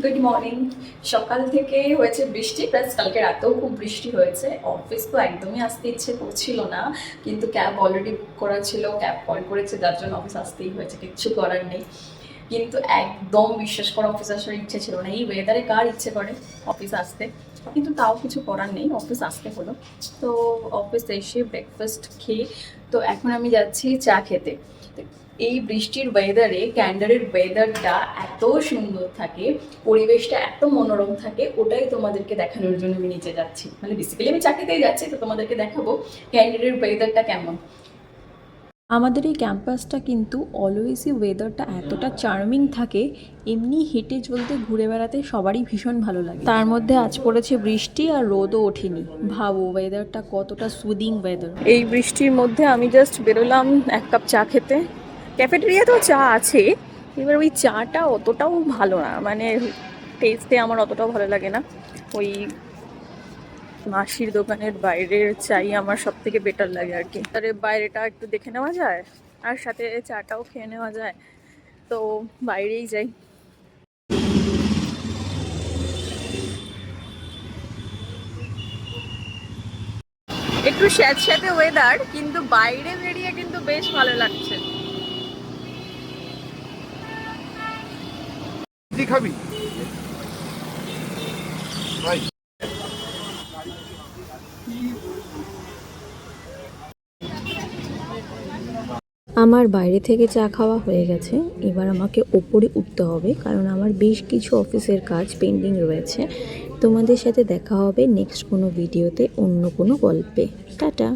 Good morning. সকাল থেকে হয়েছে বৃষ্টি, প্লাস কালকে রাতেও খুব বৃষ্টি হয়েছে। অফিস তো একদমই আসতে ইচ্ছে করছিল না, কিন্তু ক্যাব অলরেডি বুক করা ছিল, ক্যাব কল করেছে, যার জন্য অফিস আসতেই হয়েছে, কিচ্ছু করার নেই। কিন্তু একদম বিশ্বাস করা অফিস আসার ইচ্ছে ছিল না। এই ওয়েদারে কার ইচ্ছে করে অফিস আসতে, কিন্তু তাও কিছু করার নেই, অফিস আসতে হলো। তো অফিস এসে ব্রেকফাস্ট খেয়ে তো এখন আমি যাচ্ছি চা খেতে। এই বৃষ্টির ওয়েদারে ক্যান্ডারের ওয়েদারটা এত সুন্দর থাকে, পরিবেশটা এত মনোরম থাকে, ওটাই তোমাদেরকে দেখানোর জন্য আমি নিচে যাচ্ছি। মানে বেসিক্যালি আমি চা খেতেই যাচ্ছি, তো তোমাদেরকে দেখাবো ক্যান্ডারের ওয়েদারটা কেমন। আমাদের এই ক্যাম্পাসটা কিন্তু অলওয়েজই ওয়েদারটা এতটা চার্মিং থাকে, এমনি হেঁটে চলতে ঘুরে বেড়াতে সবারই ভীষণ ভালো লাগে। তার মধ্যে আজ পড়েছে বৃষ্টি আর রোদও ওঠেনি। ভাবো ওয়েদারটা কতটা সুদিং ওয়েদার। এই বৃষ্টির মধ্যে আমি জাস্ট বেরোলাম এক কাপ চা খেতে। ক্যাফেটেরিয়াতেও চা আছে, এবার ওই চাটা অতটাও ভালো না, মানে টেস্টে আমার অতটাও ভালো লাগে না। ওই মাসির দোকানের বাইরের চাই আমার সব থেকে বেটার লাগে আর কি। তার বাইরেটা একটু দেখে নেওয়া যায় আর সাথে চাটাও খেয়ে নেওয়া যায়, তো বাইরেই যাই। একটু স্যাঁতস্যাঁতে ওয়েদার, কিন্তু বাইরে বেরিয়ে কিন্তু বেশ ভালো লাগছে। কি খাবি ভাই? আমার বাইরে থেকে চা খাওয়া হয়ে গেছে, এবার আমাকে ওপরে উঠতে হবে কারণ আমার বেশ কিছু অফিসের কাজ পেন্ডিং রয়েছে। তোমাদের সাথে দেখা হবে নেক্সট কোনো ভিডিওতে, অন্য কোনো গল্পে। টাটা।